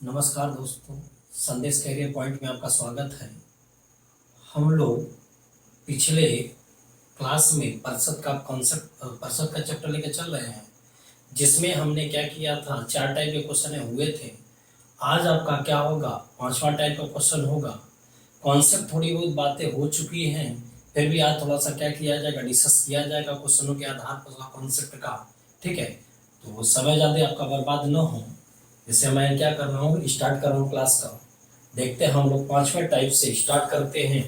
नमस्कार दोस्तों, संदेश कैरियर पॉइंट में आपका स्वागत है। हम लोग पिछले क्लास में परिषद का चैप्टर लेकर चल रहे हैं, जिसमें हमने क्या किया था, 4 टाइप के क्वेश्चन हुए थे। आज आपका क्या होगा, 5वां टाइप का क्वेश्चन होगा। कॉन्सेप्ट थोड़ी बहुत बातें हो चुकी हैं, फिर भी आज थोड़ा सा क्या किया जाएगा, डिस्कस किया जाएगा क्वेश्चनों के आधार पर कॉन्सेप्ट का। ठीक है, तो समय ज़्यादा आपका बर्बाद न हो, इससे मैं क्या कर रहा हूँ, स्टार्ट कर रहा हूँ क्लास का। देखते हैं हम लोग 5वें टाइप से स्टार्ट करते हैं।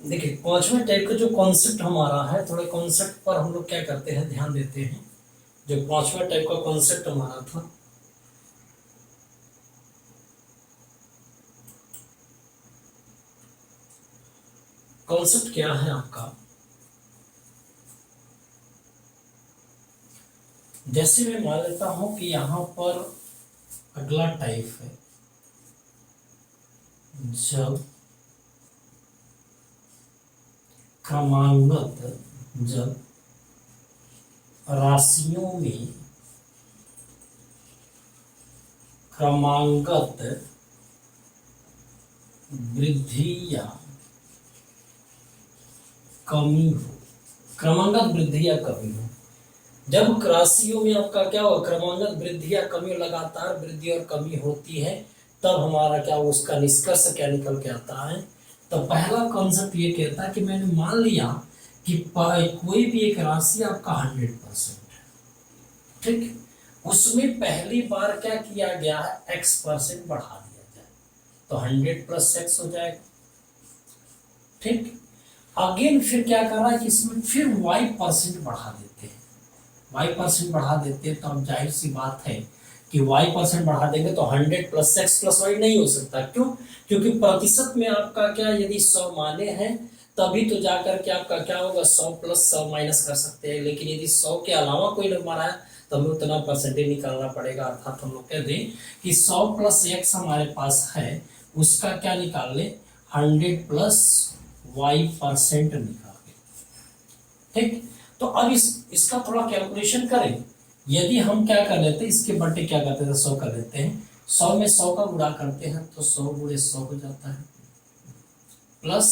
देखिए 5वें टाइप का जो कॉन्सेप्ट हमारा है, थोड़े कॉन्सेप्ट पर हम लोग क्या करते हैं, ध्यान देते हैं। जो 5वां टाइप का कॉन्सेप्ट हमारा था, कॉन्सेप्ट क्या है आपका, जैसे मैं मान लेता हूं कि यहां पर अगला टाइप है, जब क्रमांगत, जब राशियों में क्रमांगत वृद्धि या कमी हो, क्रमांगत वृद्धि या कमी हो। जब राशियों में आपका क्या हो, क्रमांगत वृद्धि या कमी, लगातार वृद्धि और कमी होती है, तब हमारा क्या, उसका निष्कर्ष क्या निकल के आता है। तो पहला कॉन्सेप्ट ये कहता है कि मैंने मान लिया कि कोई भी एक राशि आपका 100% है, ठीक, उसमें पहली बार क्या किया गया है, x% बढ़ा दिया जाए, तो 100 + x हो जाएगा। ठीक, अगेन फिर क्या कर रहा है कि इसमें फिर y% बढ़ा देते हैं, y% बढ़ा देते हैं, तो अब जाहिर सी बात है कि y% बढ़ा देंगे तो 100 + x + y नहीं हो सकता। क्यों? क्योंकि प्रतिशत में आपका क्या, यदि 100 माने हैं तभी तो जाकर के आपका क्या होगा, 100 + 100 माइनस कर सकते हैं। लेकिन यदि 100 के अलावा कोई नंबर आया तो हमें उतना परसेंटेज निकालना पड़ेगा। अर्थात हम लोग कह दें कि 100 + x हमारे पास है, उसका क्या निकाल लें, 100 + y% निकाल। ठीक, तो अब इसका थोड़ा कैलकुलेशन करें। यदि हम क्या कर लेते हैं, इसके बट्टे क्या करते थे, 100 कर लेते हैं, 100 में 100 का गुणा करते हैं तो 100 × 100 हो जाता है, प्लस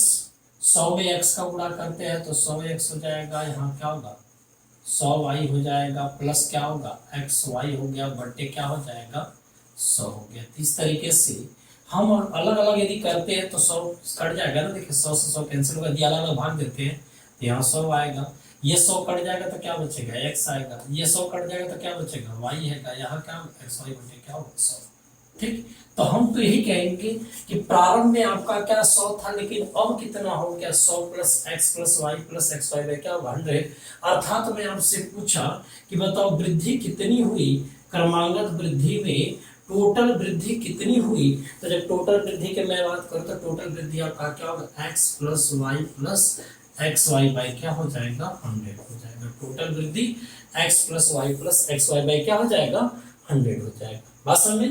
100 में x का गुणा करते हैं तो 100x हो जाएगा, यहाँ क्या होगा 100y हो जाएगा, प्लस क्या होगा xy हो गया, बट्टे क्या हो जाएगा 100 हो गया। इस तरीके से हम अलग अलग यदि करते हैं तो 100 कट जाएगा ना, देखिए 100 से 100 कैंसिल होगा। यदि अलग अलग भाग देते हैं तो यहाँ 100 आएगा, ये 100 कट जाएगा तो क्या बचेगा, x आएगा, ये 100 कट जाएगा तो क्या बचेगा, y है, यहाँ क्या xy बचे क्या होगा 100। ठीक, तो हम तो यही कहेंगे कि प्रारंभ में आपका क्या 100 था, लेकिन अब कितना हो गया, 100 + x + y + xy में क्या होगा 100। अर्थात मैं आपसे पूछा कि बताओ वृद्धि कितनी हुई, क्रमांगत वृद्धि में टोटल वृद्धि कितनी हुई। तो जब टोटल वृद्धि की मैं बात करूं तो टोटल वृद्धि आपका क्या होगा, x + y + xy क्या हो जाएगा, 100 हो जाएगा। टोटल वृद्धि x + y + xy क्या हो जाएगा, 100 हो जाएगा। बात समझ।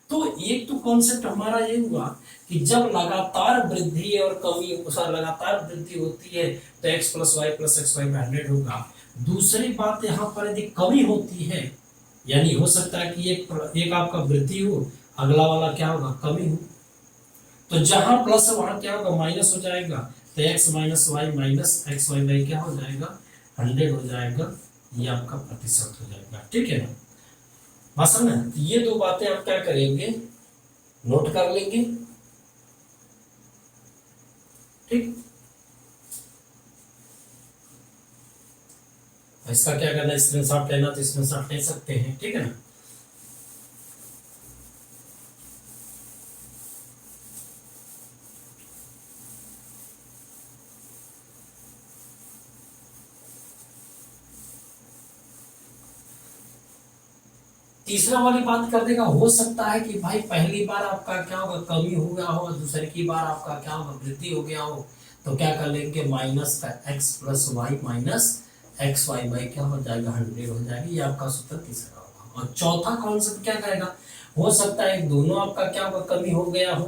तो एक तो कॉन्सेप्ट हमारा ये हुआ कि जब लगातार वृद्धि और कमी, लगातार वृद्धि होती है तो x + y + xy में 100 होगा। दूसरी बात यहाँ पर यदि कमी होती है, यानी हो सकता है कि एक आपका वृद्धि हो, अगला वाला क्या होगा, कमी हो, तो जहां प्लस है वहां क्या होगा, माइनस हो जाएगा, तो x - y - xy क्या हो जाएगा, 100 हो जाएगा। ये आपका प्रतिशत हो जाएगा। ठीक है ना, बात समझ। ये दो बातें आप क्या करेंगे, नोट कर लेंगे। ठीक, इसका क्या करना है, स्क्रीनशॉट लेना तो स्क्रीनशॉट ले सकते हैं। ठीक है ना, तीसरा वाली बात कर देगा। हो सकता है कि भाई पहली बार आपका क्या होगा, कमी हो गया हो, दूसरी की बार आपका क्या होगा, वृद्धि हो गया हो, तो क्या कर लेंगे, माइनस का x + y - xy क्या हो जाएगा, 100 हो जाएगा। ये आपका सूत्र तीसरा होगा। और चौथा कॉन्सेप्ट क्या करेगा, हो सकता है दोनों आपका क्या होगा, कमी हो गया हो,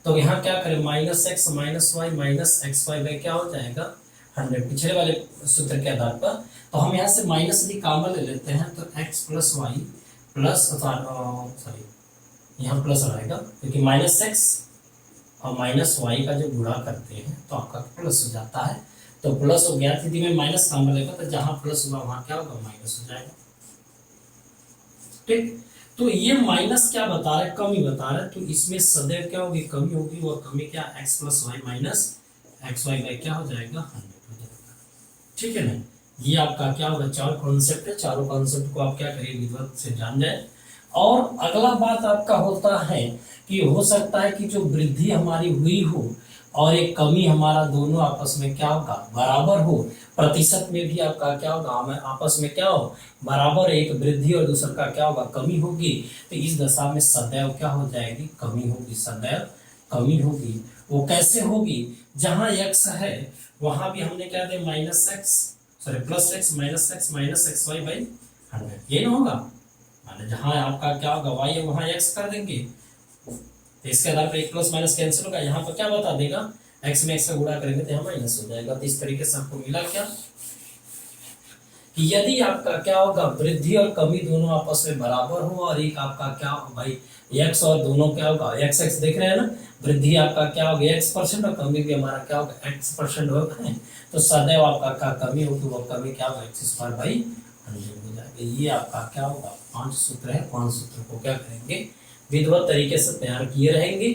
तो यहाँ क्या करें, minus X minus Y minus X Y by क्या हो जाएगा 100, पिछले वाले सूत्र के आधार पर। तो हम यहाँ से माइनस यदि कॉमन ले लेते हैं तो X plus Y plus sorry यहाँ प्लस रहेगा क्योंकि माइनस एक्स और माइनस वाई का जो गुणा करते हैं तो आपका प्लस हो जाता है। तो प्लस हो गया, यदि मैं माइनस कॉमन लेगा तो जहां प्लस हुआ वहां क्या होगा, माइनस हो जाएगा। ठीक, तो ये माइनस क्या बता रहा है, कमी बता रहा है, तो इसमें सदैव क्या होगी, कमी होगी। और कमी क्या, X plus Y minus X Y by क्या हो जाएगा 100 हो जाएगा। ठीक है ना, ये आपका क्या होगा, चार कॉन्सेप्ट है, चारों कॉन्सेप्ट को आप क्या करिए, विधिवत से जान जाए। और अगला बात आपका होता है कि हो सकता है कि जो वृद्धि हमारी हुई हो और एक कमी हमारा दोनों आपस में क्या होगा, बराबर हो। प्रतिशत में भी आपका क्या होगा, हमें आपस में क्या हो, बराबर, एक वृद्धि और दूसरा का क्या होगा, कमी होगी। तो इस दशा में सदैव क्या हो जाएगी, कमी होगी, सदैव कमी होगी। वो कैसे होगी, जहां x है वहां भी हमने क्या दिया, minus X sorry plus X minus X Y by 100, ये ना होगा। माने जहां आपका क्या होगा, y है वहां x कर देंगे, तो इसके आधार पर एक प्लस माइनस कैंसिल होगा। यहाँ पर क्या बता देगा, x में x का गुणा करेंगे तो यहाँ माइनस हो जाएगा। तो इस तरीके से आपको मिला क्या, कि यदि आपका क्या होगा, वृद्धि और कमी दोनों आपस में बराबर हो और एक आपका क्या होगा भाई x और दोनों क्या होगा, x x देख रहे हैं ना, वृद्धि आपका क्या होगा x% और कमी भी हमारा क्या होगा x% होगा, तो सदैव आपका क्या कमी होगी, वो कमी क्या होगा x² बाई 100 हो जाएगा। ये आपका क्या होगा 5 सूत्र है, 5 सूत्र को क्या करेंगे, विधिवत तरीके से तैयार किए रहेंगे।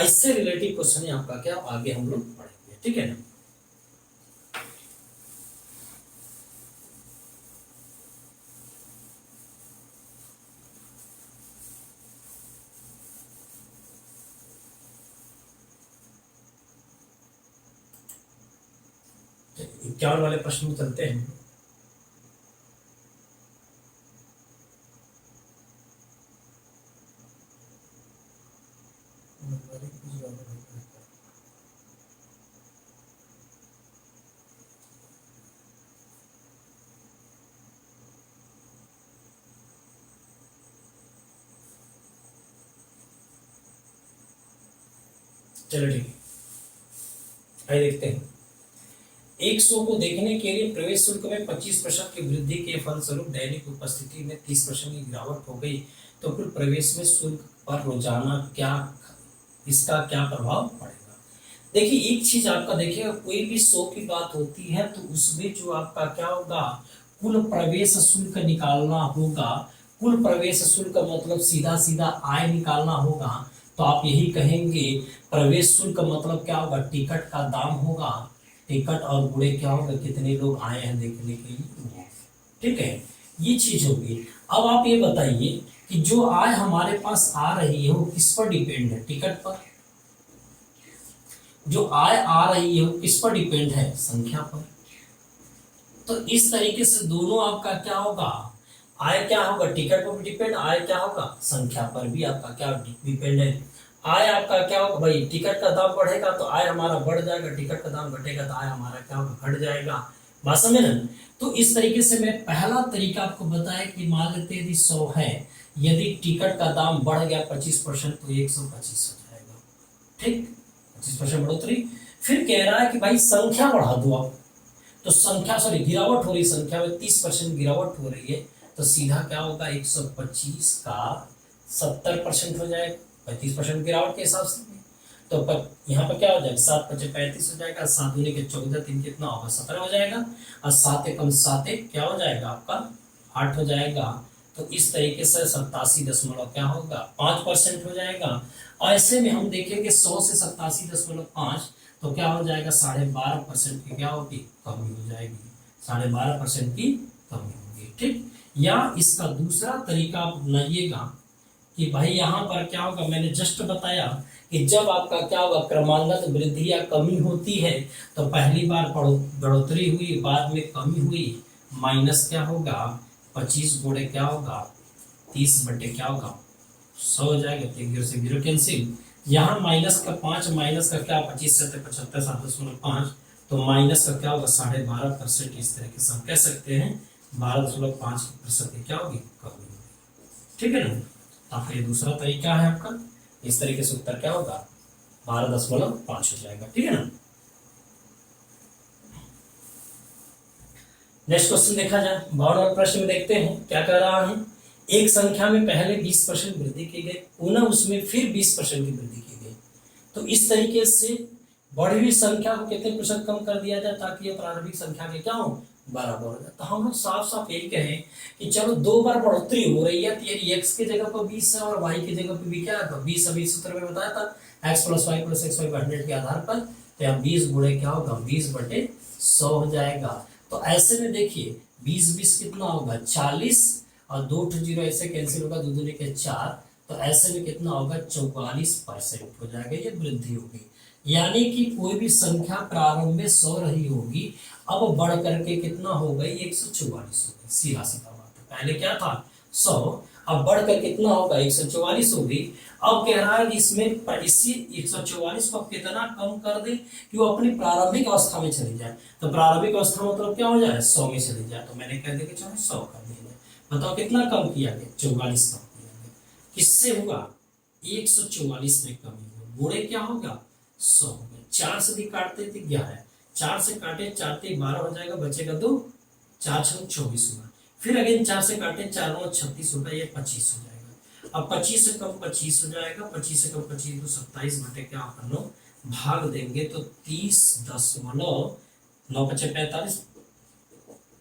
इससे रिलेटिव क्वेश्चन आपका क्या आगे हम लोग पढ़ेंगे। ठीक है ना, इक्यावन वाले प्रश्न में चलते हैं। चलो ठीक है, आइए देखते हैं। 100 को देखने के लिए प्रवेश शुल्क में 25% की वृद्धि के फलस्वरूप दैनिक उपस्थिति में 30% की गिरावट हो गई, तो फिर प्रवेश में शुल्क पर रोजाना क्या, इसका क्या प्रभाव पड़ेगा। देखिए एक चीज आपका देखिएगा, कोई भी 100 की बात होती है तो उसमें जो आपका क्या होगा, कुल प्रवेश शुल्क निकालना होगा। कुल प्रवेश शुल्क मतलब सीधा सीधा आय निकालना होगा। तो आप यही कहेंगे प्रवेश शुल्क मतलब क्या होगा, टिकट का दाम होगा, टिकट और गुणे क्या होगा, कितने लोग आए हैं देखने के लिए। ठीक है, ये चीज होगी। अब आप ये बताइए कि जो आय हमारे पास आ रही है वो किस पर डिपेंड है, टिकट पर। जो आय आ रही है वो किस पर डिपेंड है, संख्या पर। तो इस तरीके से दोनों आपका क्या होगा, आय क्या होगा, टिकट पर भी डिपेंड, आय क्या होगा, संख्या पर भी आपका क्या डिपेंड है। आय आपका क्या होगा भाई, टिकट का दाम बढ़ेगा तो आय हमारा बढ़ जाएगा, टिकट का दाम घटेगा तो आय हमारा क्या होगा, घट जाएगा। बात समझे ना। तो इस तरीके से मैं पहला तरीका आपको बताया कि मान लेते यदि 100 है, यदि टिकट का दाम बढ़ गया 25% तो 125 हो जाएगा। ठीक, 25% बढ़ोतरी। फिर कह रहा है कि भाई संख्या बढ़ा दो आप, तो संख्या सॉरी गिरावट हो रही, संख्या में 30% गिरावट हो रही है, तो सीधा क्या होगा 125 का 70% हो जाएगा, 35% गिरावट के हिसाब से। तो यहाँ पर क्या हो जाएगा, 7 × 5 = 35 हो जाएगा, 7 दूनी के 14, 3 कितना होगा 17 हो जाएगा, और 7 × 7 क्या हो जाएगा आपका 8 हो जाएगा। तो इस तरीके से 87 क्या होगा 5% हो जाएगा। और ऐसे में हम देखेंगे 100 से 87.5 तो क्या हो जाएगा 12.5% की क्या होगी, कमी हो जाएगी, 12.5% की कमी होगी। ठीक, या इसका दूसरा तरीका आप अपनाइएगा कि भाई यहाँ पर क्या होगा, मैंने जस्ट बताया कि जब आपका क्या होगा क्रमांगत वृद्धि या कमी होती है तो पहली बार बढ़ोतरी हुई, बाद में कमी हुई, माइनस क्या होगा 25 गुणे क्या होगा 30 बटे क्या होगा 100 हो जाएगा, 0 से 0 कैंसिल। यहाँ माइनस का 5 माइनस का क्या 25 से 75 7.5, तो माइनस का क्या होगा 12.5%। इस तरीके से हम कह सकते हैं 12.5% की क्या होगी, कमी होगी। ठीक है ना, आपका ये दूसरा तरीका है आपका, इस तरीके से उत्तर क्या होगा 12.5 हो जाएगा, ठीक है ना। नेक्स्ट क्वेश्चन देखा जाए, 52वां प्रश्न में देखते हैं क्या कह रहा है। एक संख्या में पहले 20% वृद्धि की गई, पुनः उसमें फिर 20% की वृद्धि की गई, तो इस तरीके से बढ़ी हुई संख्या को कितने प्रतिशत कम कर दिया जाए ताकि ये प्रारंभिक संख्या के क्या हो, बराबर हो जाए। तो हम लोग साफ साफ यही कहें कि चलो 2 बार बढ़ोतरी हो रही है, तो यदि x की जगह पर 20 है और y की जगह पर भी क्या है 20, अभी सूत्र में बताया था x + y + xy 100 के आधार पर, तो यहाँ 20 गुणे क्या होगा 20/100 हो जाएगा। तो ऐसे में देखिए 20 कितना होगा 40, और 2 0 ऐसे कैंसिल होगा, 2 दूनी के 4, तो ऐसे में कितना होगा 44% हो जाएगा, ये वृद्धि होगी। यानी कि कोई भी संख्या प्रारंभ में 100 रही होगी, अब बढ़ करके कितना हो गई 144 हो गई, सीधा सीधा बात है। पहले क्या था 100, अब बढ़कर कितना होगा 144 होगी। अब कह रहा है कि इसमें इसी 144 को कितना कम कर दे कि वो अपनी प्रारंभिक अवस्था में चली जाए। तो प्रारंभिक अवस्था मतलब क्या हो जाए 100 में चली जाए, तो मैंने कह दिया कि चलो 100 कर दिया जाए। बताओ कितना कम किया गया 44 कम किया गया, किससे हुआ 144 में कमी हुआ, गुणे क्या होगा 100 हो गया। 4 से भी काटते थे 11, 4 से काटे 4 × 12 हो जाएगा, बचेगा 2, 4 × 24 होगा, फिर अगेन 4 से काटे 4 × 36 होगा, ये 25 हो जाएगा। अब 25 से कम 25 हो जाएगा, 25 से कम 25 तो 27 बटे क्या अपन लोग भाग देंगे तो 30.9 × 45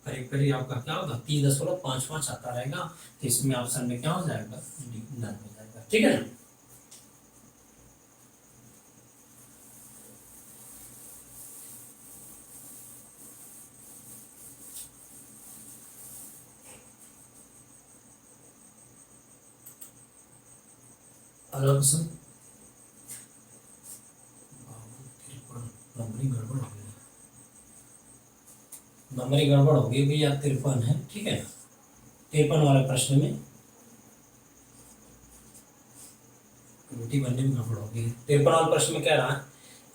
करीब करीब आपका क्या होगा 3.55 आता रहेगा। तो इसमें ऑप्शन में क्या हो जाएगा डी नन हो जाएगा, ठीक है ना। अगला क्वेश्चन, नंबरिंग गड़बड़ हो गई, नंबरिंग गड़बड़ हो गई भैया, 53 है, ठीक है। 53 वाले प्रश्न में रोटी बनने में गड़बड़ हो गई। 53 वाले प्रश्न में कह रहा है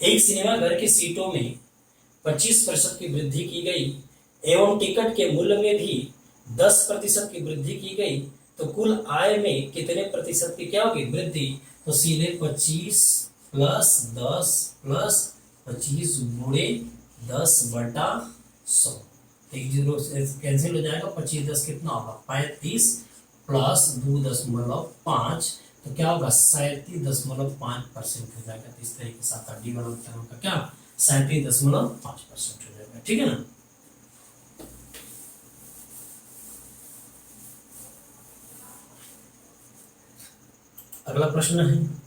एक सिनेमा घर की सीटों में 25% की वृद्धि की गई एवं टिकट के मूल्य में भी 10% की वृद्धि की गई, तो कुल आय में कितने प्रतिशत की क्या होगी वृद्धि। तो सीधे 25 + 10 + 25 गुणे 10/100, एक जीरो कैंसिल हो जाएगा, 25 10 कितना होगा 35 प्लस 2.5, तो क्या होगा 37.5% हो जाएगा। तो इस तरीके से आपका डी वाला उत्तर होगा क्या 37.5% हो जाएगा, ठीक है ना। अगला प्रश्न है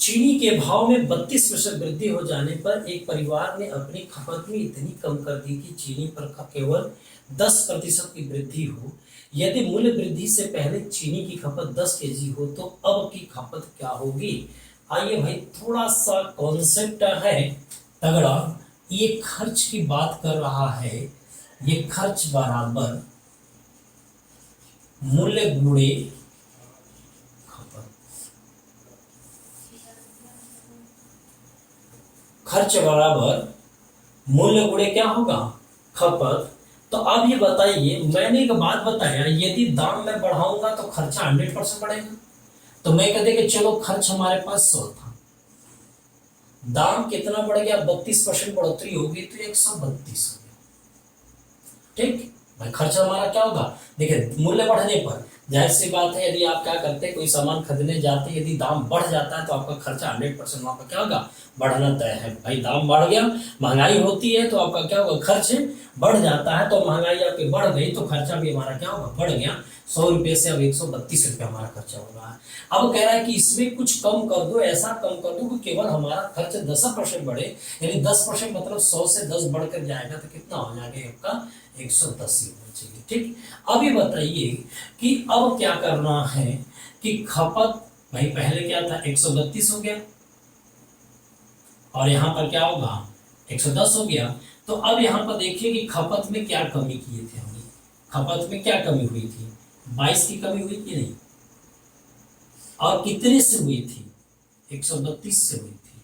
चीनी के भाव में 32% वृद्धि हो जाने पर एक परिवार ने अपनी खपत में इतनी कम कर दी कि चीनी पर केवल 10% की वृद्धि हो। यदि मूल्य वृद्धि से पहले चीनी की खपत 10 केजी हो तो अब की खपत क्या होगी। आइए भाई थोड़ा सा कॉन्सेप्ट है तगड़ा, ये खर्च की बात कर रहा है, ये खर्च बराबर मूल्य गुणे खपत, खर्च बराबर मूल्य गुणे क्या होगा खपत। तो अब ये बताइए, मैंने एक बात बताया यदि दाम मैं बढ़ाऊंगा तो खर्चा 100% बढ़ेगा। तो मैं कहते कि चलो खर्च हमारे पास 100 था, दाम कितना बढ़ गया 32% बढ़ोतरी होगी तो 132 हो गया, ठीक भाई। खर्चा हमारा क्या होगा, देखिए मूल्य बढ़ने पर जाहिर सी बात है यदि आप क्या करते हैं कोई सामान खरीदने जाते हैं, यदि दाम बढ़ जाता है तो आपका खर्चा 100% वहां पर क्या होगा बढ़ना तय है। भाई दाम बढ़ गया, महंगाई होती है तो आपका क्या होगा खर्च बढ़ जाता है, तो महंगाई आपकी बढ़ गई तो खर्चा भी हमारा क्या होगा बढ़ गया। 100 रुपये से अब 132 रुपये हमारा खर्चा हो रहा है। अब कह रहा है कि इसमें कुछ कम कर दो, ऐसा कम कर दो कि केवल हमारा खर्च 10% बढ़े, यानी 10% मतलब 100 से 10 बढ़कर जाएगा तो कितना हो जाएगा आपका 110 ही होना चाहिए, ठीक। अब ये बताइए कि अब क्या करना है कि खपत, भाई पहले क्या था 132 हो गया और यहाँ पर क्या होगा 110 हो गया। तो अब यहाँ पर देखिए कि खपत में क्या कमी किए थे हमने, खपत में क्या कमी हुई थी 22 की कमी हुई कि नहीं, और कितने से हुई थी 132 से हुई थी,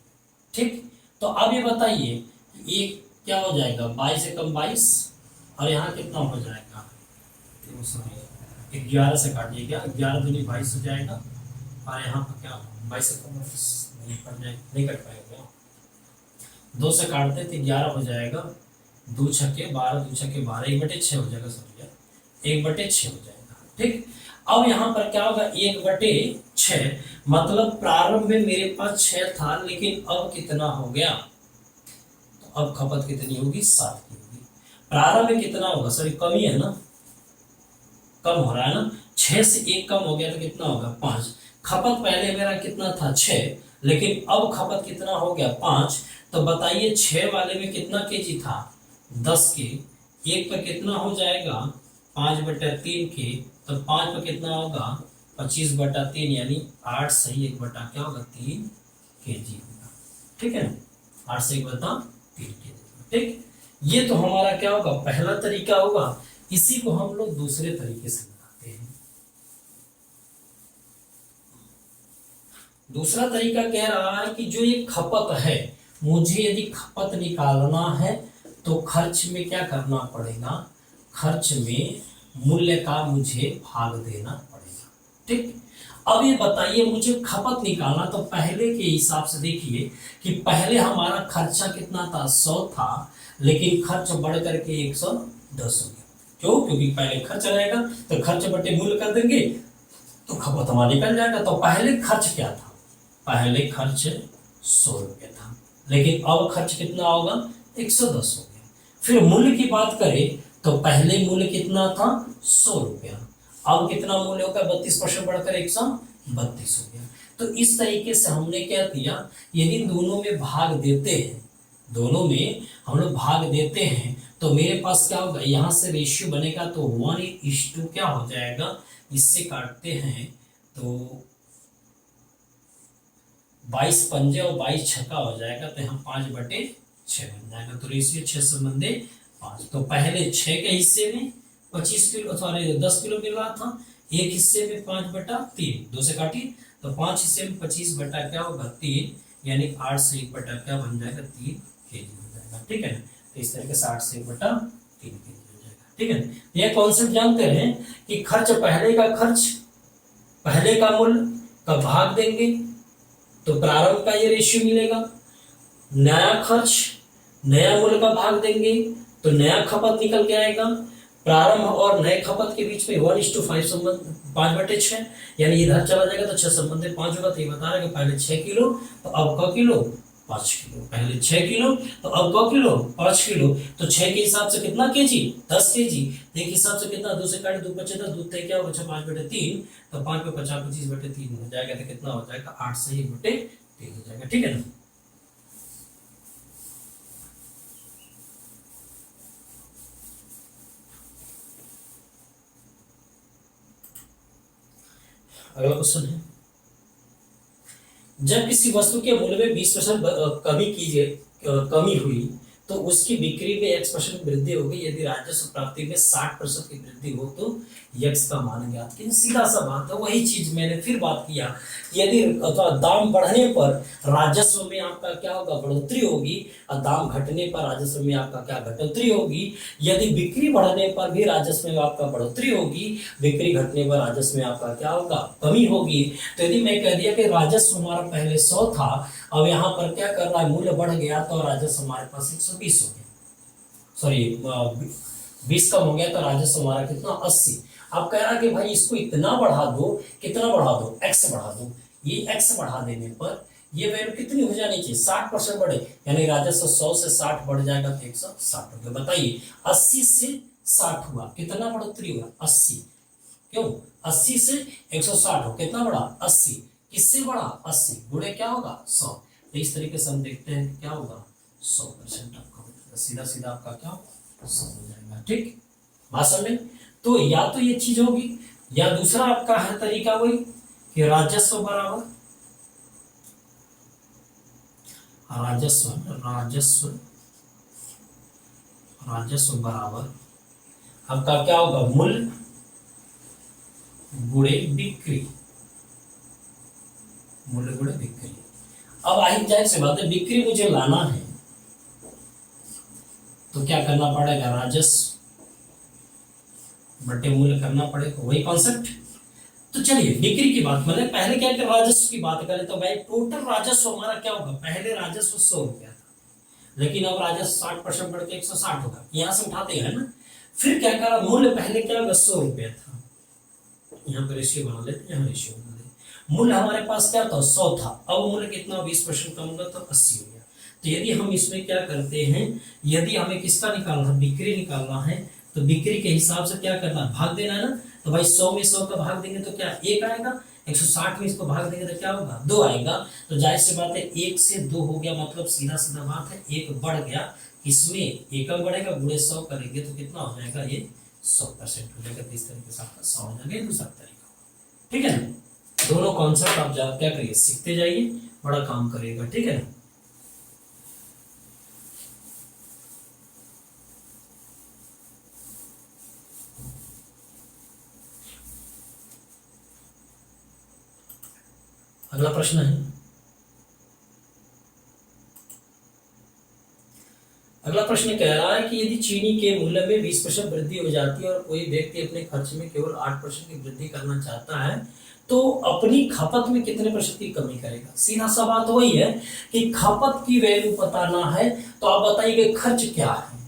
ठीक। तो अब ये बताइए ये क्या हो जाएगा 22 से कम 22 और यहाँ कितना हो जाएगा 11 से काटिएगा, 11 दूनी 22 हो जाएगा और यहाँ पर क्या 22 नहीं कट जाएगा, नहीं कट पाएगा, 2 से काटते तो 11 हो जाएगा, 2 छक्के 12, 2 छक्के 12, 1/6 हो जाएगा, समझिए 1/6 हो जाएगा। ठीक, अब यहाँ पर क्या होगा 1/6, मतलब प्रारंभ में मेरे पास 6 था, लेकिन अब कितना हो गया, तो अब खपत कितनी होगी 7 की होगी। प्रारंभ में कितना होगा, सॉरी कमी है ना, कम हो रहा है ना, 6 से 1 कम हो गया तो कितना होगा 5। खपत पहले मेरा कितना था 6, लेकिन अब खपत कितना हो गया 5। तो बताइए 6 वाले में कितना केजी था 10 के, 1 पर कितना हो जाएगा 5/3 के, तो 5 पर कितना होगा 25/3, यानी 8 सही 1 क्या होगा 3 केजी होगा। ठीक है ना, 8 से 1/3 केजी। ठीक, ये तो हमारा क्या होगा पहला तरीका होगा। इसी को हम लोग दूसरे तरीके से बनाते हैं। दूसरा तरीका कह रहा है कि जो ये खपत है, मुझे यदि खपत निकालना है तो खर्च में क्या करना पड़ेगा, खर्च में मूल्य का मुझे भाग देना पड़ेगा। ठीक, अब ये बताइए मुझे खपत निकालना, तो पहले के हिसाब से देखिए कि पहले हमारा खर्चा कितना था 100 था, लेकिन खर्च बढ़ करके 110 हो गया। क्यों, क्योंकि पहले खर्च रहेगा तो खर्च बटे मूल्य कर देंगे तो खपत हमारा निकल जाएगा। तो पहले खर्च क्या था, पहले खर्च 100 रुपये था, लेकिन अब खर्च कितना होगा 110 हो गया। फिर मूल्य की बात करें तो पहले मूल्य कितना था 100 रुपया, अब कितना मूल्य होगा 32% बढ़कर 132 हो गया। तो इस तरीके से हमने क्या किया, यदि दोनों में भाग देते हैं, दोनों में हम लोग भाग देते हैं, तो मेरे पास क्या होगा, यहां से रेशियो बनेगा तो 1:2 क्या हो जाएगा, इससे काटते हैं तो 22 पंजे और 22 छक्का हो जाएगा, तो यहाँ 5/6 बन जाएगा। तो रेशियो 6 संबंधे 5। तो पहले 6 के हिस्से में 25 किलो सॉरी 10 किलो मिल रहा था, एक हिस्से में 5/3, 2 से काटी तो 5 हिस्से में 25 बटा क्या होगा 3, यानी 8 से 1 बटा क्या बन जाएगा 3 केजी हो जाएगा। ठीक है ना, तो इस तरीके से 8 से 1/3 केजी हो जाएगा। ठीक है ना, यह कॉन्सेप्ट जानते रहे कि खर्च पहले का खर्च, पहले का मूल्य का भाग देंगे तो प्रारंभ का ये रेशियो मिलेगा, नया खर्च नया मूल्य का भाग देंगे तो नया खपत निकल के आएगा। प्रारंभ और नए खपत के बीच में 1:5 संबंध 5/6, यानी इधर चला जाएगा तो 6 संबंध 5 होगा। तो ये बता रहा है कि पहले 6 किलो तो अब क किलो 5 किलो, पहले 6 किलो तो अब क किलो 5 किलो। तो 6 के हिसाब से कितना केजी 10 केजी, एक हिसाब से कितना 2 से काटे 2 बचे 10, दूध क्या होगा 5/3, तो 5 पे 50 25/3 हो जाएगा, तो कितना हो जाएगा 8 से 1/3 हो जाएगा। ठीक है ना, अगला क्वेश्चन है, जब किसी वस्तु के मूल्य में 20% कमी हुई तो उसकी बिक्री में X% वृद्धि हो गई। यदि राजस्व प्राप्ति में 60% की वृद्धि हो तो X का मान ज्ञात कीजिए। सीधा सा बात है, वही चीज मैंने फिर बात किया, यदि दाम बढ़ने पर राजस्व में आपका क्या होगा बढ़ोतरी होगी, और दाम घटने पर राजस्व में आपका क्या घटोतरी होगी। यदि बिक्री बढ़ने पर भी राजस्व में आपका बढ़ोतरी होगी, बिक्री घटने पर राजस्व में आपका क्या होगा कमी होगी। तो यदि मैं कह दिया कि राजस्व हमारा पहले 100 था, अब यहाँ पर क्या कर रहा है मूल्य बढ़ गया तो राजस्व हमारे पास 120 हो गया, सॉरी 20 कम हो गया तो राजस्व हमारा कितना 80। अब कह रहा कि भाई इसको इतना बढ़ा दो, कितना बढ़ा दो x बढ़ा दो। ये x बढ़ा देने पर ये वैल्यू कितनी हो जानी चाहिए 60% बढ़े, यानी राजस्व 100 से 60 बढ़ जाएगा तो 160 हो गया। बताइए 80 से 60 हुआ, कितना बढ़ोतरी हुआ 80, क्यों 80 से 160 हो कितना बढ़ा 80, किससे बढ़ा 80 गुणे क्या होगा 100। तो इस तरीके से हम देखते हैं क्या होगा 100% आपका हो जाएगा, सीधा सीधा आपका क्या होगा 100 हो जाएगा। ठीक, बात समझ में। तो या तो ये चीज होगी, या दूसरा आपका है तरीका वही कि राजस्व बराबर राजस्व राजस्व राजस्व बराबर आपका क्या होगा मूल्य गुणे बिक्री, मूल्य गुणे बिक्री। अब आई जाहिर सी बात है बिक्री मुझे लाना है तो क्या करना पड़ेगा राजस्व बटे मूल्य करना पड़ेगा, वही कॉन्सेप्ट। तो चलिए बिक्री की बात, मतलब पहले क्या कर राजस्व की बात करें तो भाई टोटल राजस्व हमारा क्या होगा, पहले राजस्व 100 रुपया था, लेकिन अब राजस्व 60% बढ़ के 160 होगा, यहां से उठाते हैं ना। फिर क्या करा, मूल्य पहले क्या होगा 100 रुपया था, यहाँ पे रेशियो बना लेते, यहाँ रेशियो बना लेते, मूल्य हमारे पास क्या था 100 था, अब मूल्य कितना 20% कम होगा तो 80 हो गया। तो यदि हम इसमें क्या करते हैं, यदि हमें किसका निकालना है, बिक्री निकालना है, तो बिक्री के हिसाब से क्या करना, भाग देना है ना। तो भाई 100 में 100 का भाग देंगे तो क्या 1 आएगा, 160 में इसको भाग देंगे तो क्या होगा 2 आएगा। तो जाहिर सी बात है 1 से 2 हो गया, मतलब सीधा सीधा बात है 1 बढ़ गया, इसमें एकम बढ़ेगा, गुणे 100 करेंगे तो कितना हो जाएगा, ये 100% हो जाएगा। तो इस तरीके से आपका 100 हो जाएगा, दूसरा तरीका होगा, ठीक है ना। दोनों कॉन्सेप्ट आप क्या करिए, सीखते जाइए, बड़ा काम करेगा, ठीक है ना। अगला प्रश्न है, अगला प्रश्न कह रहा है कि यदि चीनी के मूल्य में 20% वृद्धि हो जाती है और कोई व्यक्ति अपने खर्च में केवल 8% की वृद्धि करना चाहता है, तो अपनी खपत में कितने % की कमी करेगा। सीधा सा बात वही है कि खपत की वैल्यू पता ना है, तो आप बताइए कि खर्च क्या है।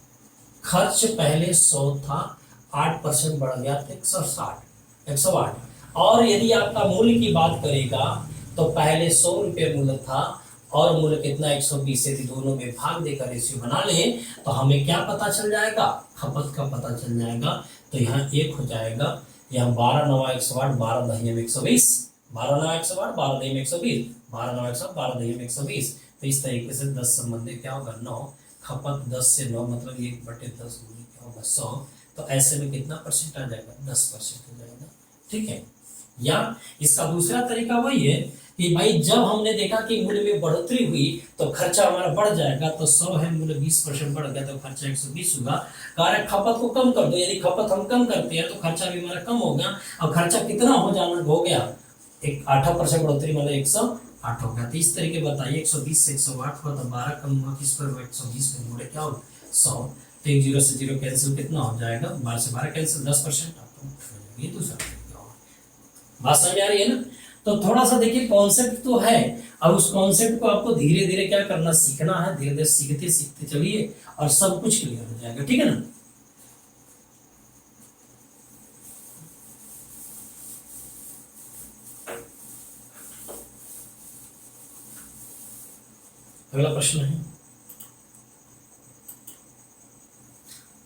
खर्च पहले 100 था, 8% बढ़ गया तो 108, और यदि आपका मूल्य की बात करेगा तो पहले 100 रुपये मूल्य था और मूल्य कितना 120, यदि दोनों में भाग देकर रेशियो बना ले तो हमें क्या पता चल जाएगा, खपत का पता चल जाएगा। तो यहाँ 1 हो जाएगा, यहाँ 12 9 108, 12 दहिया में 120, 12 9 108, 12 दहिया में 120, 12 9 108, 12 दहिया में 120। तो इस तरीके से 10 संबंधी क्या होगा 9, खपत 10 से 9 मतलब 1/10 गुणे क्या होगा 100। तो ऐसे में कितना % आ जाएगा, 10% हो जाएगा, ठीक है। या इसका दूसरा तरीका वही है कि भाई जब हमने देखा कि मूल्य में बढ़ोतरी हुई तो खर्चा हमारा बढ़ जाएगा, तो 100 है, मूल्य 20% बढ़ गया तो खर्चा 120 होगा। कार्य खपत को कम कर दो, यदि खपत हम कम करते हैं तो खर्चा भी हमारा कम होगा। अब खर्चा कितना हो गया, एक 8% बढ़ोतरी मतलब 108 हो गया। तो इस तरीके बताइए 120 से 108 हुआ तो 12 कम हुआ, किस पर 120 में मूल्य क्या होगा 100। तो 1 0 से 0 कैंसिल, कितना हो जाएगा 12 से 12 कैंसिल, 10%। ये दूसरा तरीका होगा, बात समझ आ रही है ना। तो थोड़ा सा देखिए कॉन्सेप्ट तो है, अब उस कॉन्सेप्ट को आपको धीरे धीरे क्या करना, सीखना है, धीरे धीरे सीखते सीखते चलिए और सब कुछ क्लियर हो जाएगा, ठीक है ना। अगला प्रश्न है,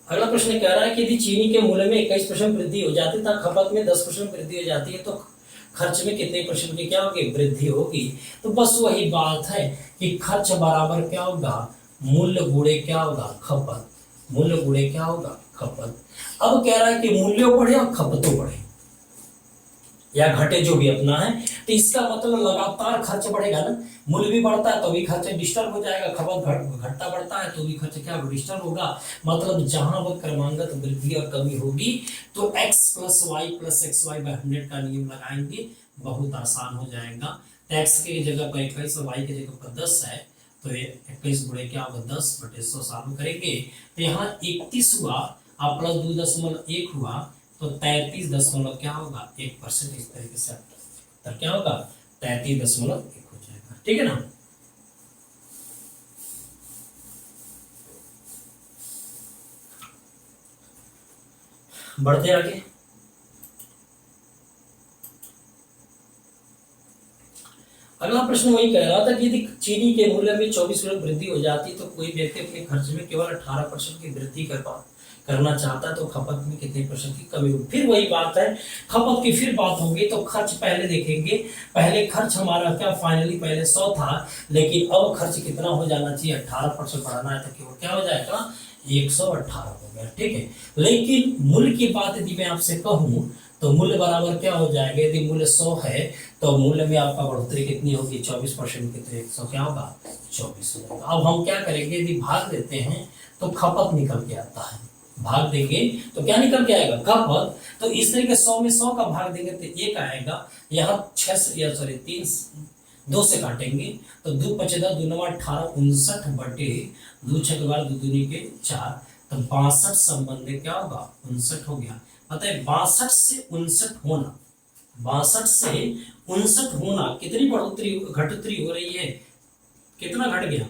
अगला प्रश्न कह रहा है कि यदि चीनी के मूल्य में 21% वृद्धि हो जाती है, खपत में 10% वृद्धि हो जाती है, तो खर्च में कितने % की क्या होगी, वृद्धि होगी। तो बस वही बात है कि खर्च बराबर क्या होगा, मूल्य गुणे क्या होगा खपत, मूल्य गुणे क्या होगा खपत। अब कह रहा है कि मूल्य बढ़े और खपतों बढ़े या घटे, जो भी अपना है, तो इसका मतलब लगातार खर्च बढ़ेगा ना। मूल्य भी बढ़ता है तो भी खर्च डिस्टर्ब हो जाएगा, खपत घटता बढ़ता है तो भी खर्च क्या डिस्टर्ब होगा। मतलब जहां वह क्रमांगत वृद्धि और कमी होगी तो x + y + xy/100 का नियम लगाएंगे, बहुत आसान हो जाएगा। x की जगह पर 21 और y की जगह पर 10 है, तो 21 गुणे क्या होगा 10/100 साल करेंगे तो यहाँ 31 हुआ और प्लस 2.1 हुआ तो 33 क्या होगा 1%। इस तरीके से तब क्या होगा 33.1 हो जाएगा, ठीक है ना। बढ़ते आगे, अगला प्रश्न वही कह रहा था कि यदि चीनी के मूल्य में 24% वृद्धि हो जाती तो कोई व्यक्ति अपने खर्च में केवल 18% की वृद्धि करना चाहता है, तो खपत में कितने % की कमी होगी। फिर वही बात है, खपत की फिर बात होगी तो खर्च पहले देखेंगे। पहले खर्च हमारा क्या फाइनली पहले 100 था, लेकिन अब खर्च कितना हो जाना चाहिए 18% बढ़ाना है, तो केवल क्या हो जाएगा 118 हो गया, ठीक है। लेकिन मूल्य की बात यदि मैं आपसे कहूं तो मूल्य बराबर क्या हो जाएगा, यदि मूल्य 100 है तो मूल्य में आपका बढ़ोतरी कितनी होगी 24% की, तो 100 क्या होगा 24 हो जाएगा। अब हम क्या करेंगे, यदि भाग देते हैं तो खपत निकल के आता है, भाग देंगे तो क्या निकल के आएगा खपत। तो इस तरीके 100 में 100 का भाग देंगे तो 1 आएगा, यहाँ 2 से काटेंगे तो 2 × 5 = 2 × 9 = 18, 59 बटे 2 × 6 = 2 दूनी के 4, तो 62 संबंध क्या होगा 59 हो गया। मतलब 62 से 59 होना 62 से 59 होना, कितनी बढ़ोतरी घटोतरी हो रही है, कितना घट गया,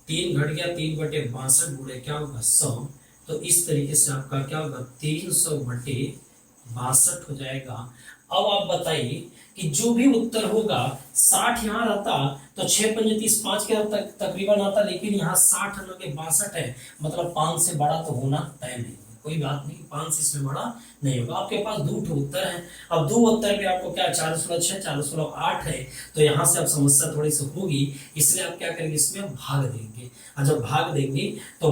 3 घट गया, 3/62 गुणे क्या होगा 100। तो इस तरीके से आपका क्या होगा 300/62 हो जाएगा। अब आप बताइए कि जो भी उत्तर होगा, 60 यहाँ रहता तो 6×5 = 30, 5 के तक तकरीबन आता, लेकिन यहाँ 60 न के 62 है, मतलब 5 से बड़ा तो होना तय नहीं है। कोई बात नहीं, 5 से इसमें बड़ा नहीं होगा। आपके पास 2 उत्तर है। अब 2 उत्तर में आपको क्या 4/6 4/8 है, तो यहाँ से अब समस्या थोड़ी सी होगी, इसलिए आप क्या करेंगे, इसमें भाग देंगे। और जब भाग देंगे तो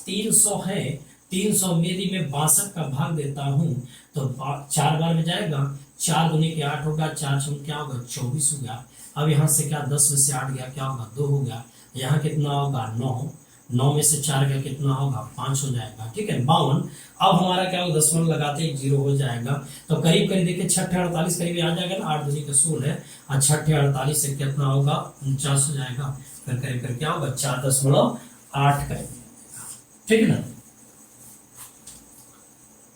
300 है, 300 में यदि मैं 62 का भाग देता हूँ तो 4 बार में जाएगा, 4 दूनी के 8 होगा, 4 छः क्या होगा 24 हो गया। अब यहाँ से क्या 10 में से 8 गया, क्या होगा 2 हो गया। यहाँ कितना होगा 9, 9 में से 4 गया, कितना होगा 5 हो जाएगा। ठीक है 52। अब हमारा क्या होगा, दशमलव लगाते ही 0 हो जाएगा। तो करीब करीब देखिए 6×48 करीब आ जाएगा ना, 8 दूनी का 16 है, और 6×48 से कितना होगा 49 हो जाएगा। फिर करीब करीब क्या होगा 4.8 करेंगे। ठीक है ना,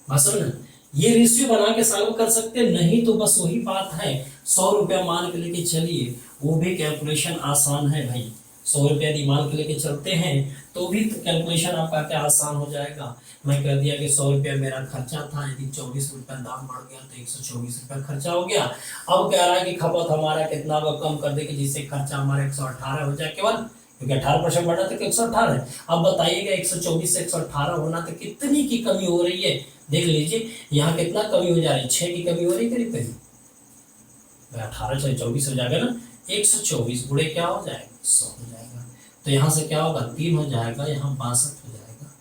बात समझ। ये रेशियो बना के सॉल्व कर सकते, नहीं तो बस वही बात है, 100 रुपया मान के लेके चलिए, वो भी कैलकुलेशन आसान है भाई। 100 रुपया यदि मान के लेके चलते हैं तो भी तो कैलकुलेशन आपका क्या आसान हो जाएगा। मैं कह दिया कि 100 रुपया मेरा खर्चा था, यदि 24 रुपया दाम बढ़ गया तो 124 रुपया खर्चा हो गया। अब कह रहा है कि खपत हमारा कितना कम कर दे कि जिससे खर्चा हमारा 118 हो जाए केवल, क्योंकि 18% बढ़ा तो 118 है। अब बताइएगा 124 से 118 होना तो कितनी की कमी हो रही है, देख लीजिए यहाँ कितना कमी हो जा रही है, 6 की कमी हो रही है करीब करीब। 18 से 24 हो जाएगा ना, 124 गुणे क्या हो जाएगा 100 हो जाएगा। तो यहाँ से क्या होगा 3 हो जाएगा, यहाँ 62 हो जाएगा।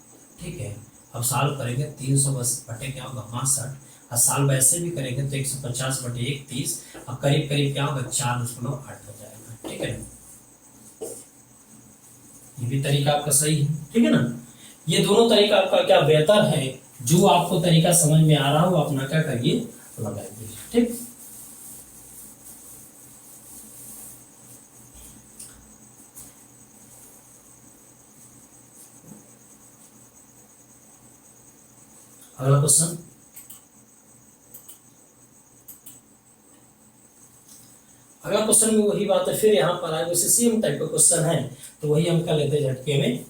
ठीक है, अब साल करेंगे 300 बटे क्या होगा 62, और साल वैसे भी करेंगे तो 150/31, अब करीब करीब क्या होगा 4.8 हो जाएगा। ठीक है ना, ये भी तरीका आपका सही है। ठीक है ना, ये दोनों तरीका आपका क्या बेहतर है, जो आपको तरीका समझ में आ रहा हो अपना क्या करिए लगाइए। ठीक, अगला क्वेश्चन। अगला क्वेश्चन में वही बात है, फिर यहाँ पर आए वैसे सेम टाइप का क्वेश्चन है, तो वही हम कर लेते हैं झटके में।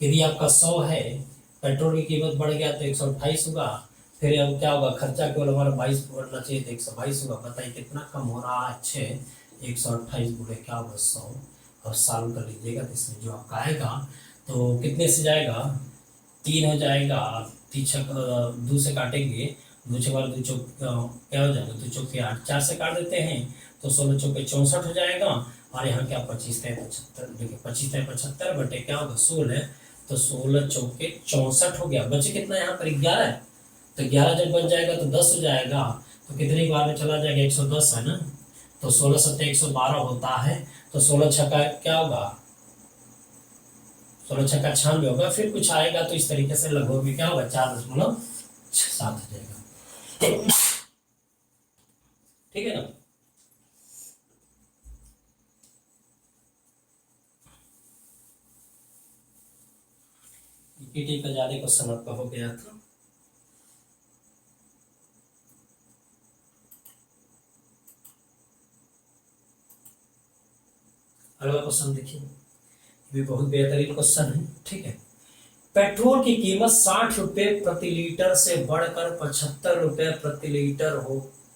यदि आपका 100 है, पेट्रोल की कीमत बढ़ गया तो 128 होगा, फिर अब क्या होगा खर्चा केवल हमारा 22 बढ़ना चाहिए तो 122 होगा। बताइए कितना कम हो रहा है, 6 128 गुणे क्या होगा 100। अब सॉल्व कर लीजिएगा तो इसमें जो आपका आएगा तो कितने से जाएगा 3 हो जाएगा, 2 से काटेंगे, 2 6 बार 2 चौक क्या हो जाएगा 2 चौके 8, 4 से काट देते हैं तो 16 चौके 64 हो जाएगा। और यहाँ क्या 25 है 75, देखिए 25 है 75 बटे क्या होगा 16, तो 16 चौके 64 हो गया। बचे कितना यहाँ पर 11, तो 11 जब बच जाएगा तो 10 हो जाएगा, तो कितने बार में चला जाएगा 110 है ना, तो 16 7 112 होता है, तो 16 छक्का क्या होगा 16 छक्का 96 होगा। फिर कुछ आएगा तो इस तरीके से लगभग में क्या होगा 4.7 हो जाएगा। ठीक है ना, पीटी का ज्यादा क्वेश्चन आपका हो गया था। अगला क्वेश्चन देखिए, ये भी बहुत बेहतरीन क्वेश्चन है। ठीक है, पेट्रोल की कीमत 60 रुपए प्रति लीटर से बढ़कर 75 रुपए प्रति लीटर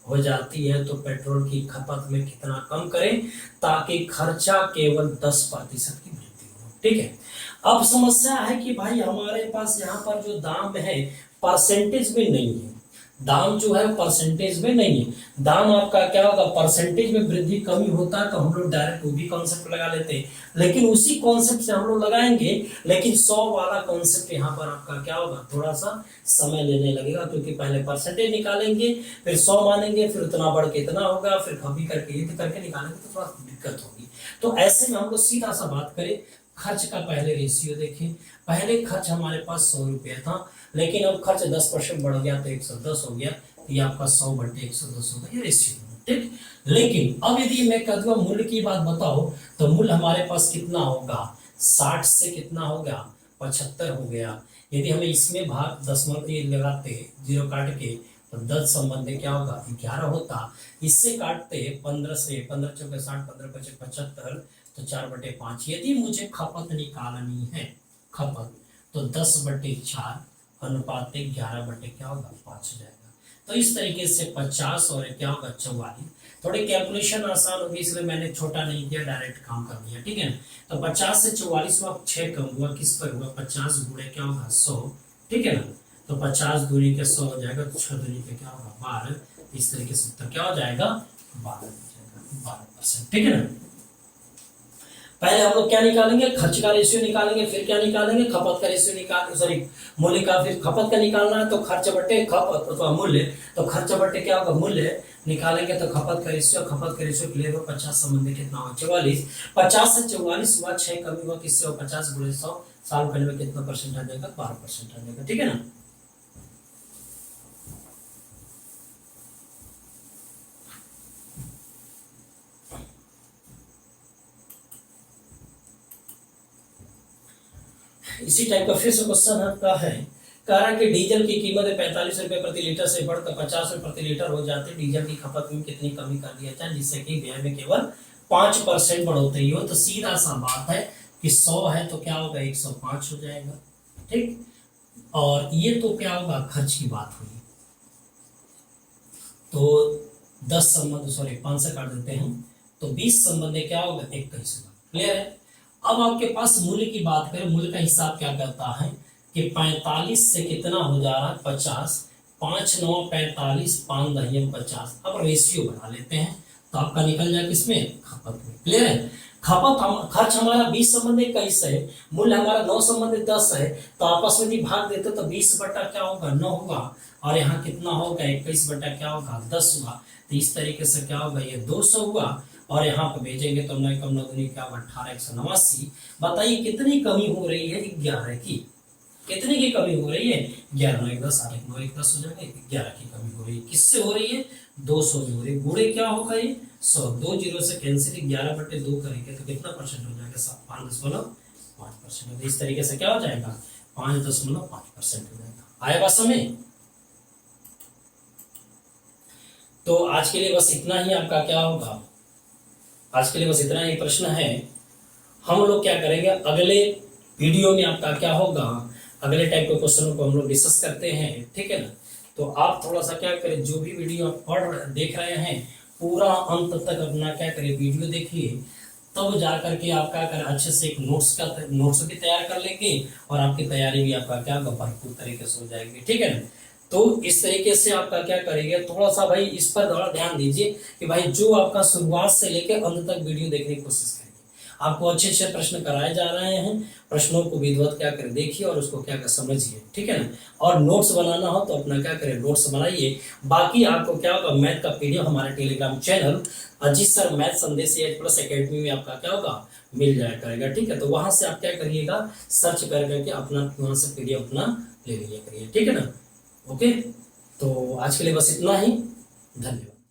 हो जाती है, तो पेट्रोल की खपत में कितना कम करें ताकि खर्चा केवल 10% की वृद्धि हो। ठीक है, अब समस्या है कि भाई हमारे पास यहाँ पर जो दाम है परसेंटेज में नहीं है, दाम जो है परसेंटेज में नहीं है। दाम आपका क्या होगा परसेंटेज में वृद्धि कमी होता है तो हम लोग डायरेक्ट वो भी कॉन्सेप्ट लगा लेते हैं, लेकिन उसी कॉन्सेप्ट से हम लोग लगाएंगे, लेकिन 100 वाला कॉन्सेप्ट यहाँ पर आपका क्या होगा थोड़ा सा समय लेने लगेगा, क्योंकि पहले परसेंटेज निकालेंगे, फिर 100 मानेंगे, फिर उतना बढ़ के इतना होगा, फिर कभी करके ये करके निकालेंगे तो थोड़ा दिक्कत होगी। तो ऐसे में हम लोग सीधा सा बात करें, खर्च का पहले रेशियो देखें। पहले खर्च हमारे पास 100 रुपया था, लेकिन अब खर्च 10% बढ़ गया तो 110 हो गया, तो ये आपका 100 बटे 110 होगा, ये रेशियो। ठीक, लेकिन अब यदि मैं कह दूंगा मूल्य की बात बताओ, तो मूल्य हमारे पास कितना होगा 60 से कितना होगा 75 हो गया। यदि हमें इसमें भाग दशमलव लगाते 0 काट के तो 10 संबंध क्या होगा 11 होता। इससे काटते 15 से 15 चौके 60 15 पचे 75 तो 4/5। यदि मुझे खपत निकालनी है खपत तो 10/4 अनुपात 11 क्या होगा 5 हो जाएगा। तो इस तरीके से 50 और क्या होगा 44। थोड़ी कैलकुलेशन आसान होगी इसलिए मैंने छोटा नहीं किया, डायरेक्ट काम कर दिया, ठीक है ना। तो 50 से 44 हुआ 6 कम हुआ, किस पर हुआ 50 गुणे क्या होगा 100, ठीक है ना। तो 50 दूनी के 100 हो जाएगा, तो 6 दूनी के क्या होगा 12। इस तरीके से उत्तर क्या हो जाएगा 12%, ठीक है ना। पहले हम लोग क्या निकालेंगे खर्च का रेशियो निकालेंगे, फिर क्या निकालेंगे खपत का रेशियो निकाल सॉरी मूल्य का, फिर खपत का निकालना है तो खर्च बटे खपत अथवा मूल्य, तो खर्च बटे क्या होगा मूल्य निकालेंगे तो खपत का रेशियो क्लियर हो। 50 संबंध कितना हो 44। 50 से 44 हुआ 6 कमी हुआ किससे हो 50 गुणे 100, साल पहले में कितना परसेंट आ जाएगा 12% आ जाएगा, ठीक है ना। इसी टाइप का फिर से क्वेश्चन आपका है, कह रहा है कि डीजल की कीमत 45 रुपए प्रति लीटर से बढ़कर 50 रुपए प्रति लीटर हो जाते, डीजल की खपत में कितनी कमी कर दिया जाए जिससे कि व्यय में केवल 5% बढ़ोतरी हो। तो सीधा सा बात है कि 100 है तो क्या होगा 105 हो जाएगा, ठीक। और ये तो क्या होगा खर्च की बात हुई, तो 10 संबंध सॉरी 5 से काट देते हैं तो 20 संबंध क्या होगा 21 होगा, क्लियर है। अब आपके पास मूल्य की बात करें, मूल्य का हिसाब क्या करता है कि 45 से कितना हो जा रहा है 50, 5 9 45 5 10 50। अब रेशियो बना लेते हैं तो आपका निकल जाए किसमें खपत में, क्लियर है। खपत हम खर्च हमारा 20 संबंध 21 है, मूल्य हमारा 9 संबंध 10 है, तो आपस में यदि भाग देते तो 20 बटा क्या होगा 9 होगा, और यहाँ कितना होगा 21 बटा क्या होगा 10 होगा। तो इस तरीके से क्या होगा ये 200 हुआ, और यहाँ पर भेजेंगे तो 9 कम 9 दूनी क्या होगा 18 189। बताइए कितनी कमी हो रही है 11 की, कितने की कमी हो रही है 11 9 1 10 8 1 9 1 10 हो जाएगा, 11 की कमी हो रही है। किससे हो रही है 200 में हो रही है। गुणे क्या होगा ये 100, 2 जीरो से कैंसिल 11/2 करेंगे तो कितना परसेंट हो जाएगा 5.5%। इस तरीके से क्या हो जाएगा 5.5% हो जाएगा। आया बात समझ। तो आज के लिए बस इतना ही आपका क्या होगा, आज के लिए बस इतना ही प्रश्न है। हम लोग क्या करेंगे अगले वीडियो में आपका क्या होगा, अगले टाइप के क्वेश्चनों को हम लोग डिस्कस करते हैं, ठीक है ना। तो आप थोड़ा सा क्या करें, जो भी वीडियो आप देख रहे हैं पूरा अंत तक अपना क्या करें वीडियो देखिए, तब जा करके आप क्या करें अच्छे से एक नोट्स भी तैयार कर लेंगे और आपकी तैयारी भी आपका क्या भरपूर तरीके से हो जाएगी, ठीक है ना। तो इस तरीके से आपका क्या करेंगे, थोड़ा सा भाई इस पर थोड़ा ध्यान दीजिए कि भाई जो आपका शुरुआत से लेकर अंत तक वीडियो देखने की कोशिश करेंगे। आपको अच्छे अच्छे प्रश्न कराए जा रहे हैं, प्रश्नों को विधिवत क्या करें देखिए और उसको क्या कर समझिए, ठीक है ना। और नोट्स बनाना हो तो अपना क्या करें नोट्स बनाइए। बाकी आपको क्या होगा मैथ का पीडीएफ हमारे Telegram channel Ajit sir math संदेश प्लस एकेडमी में आपका क्या होगा मिल जाया करेगा, ठीक है। तो वहां से आप क्या करिएगा सर्च कर करके अपना वहां से पीडीएफ अपना ले लिया करिए, ठीक है ना। ओके, तो आज के लिए बस इतना ही, धन्यवाद।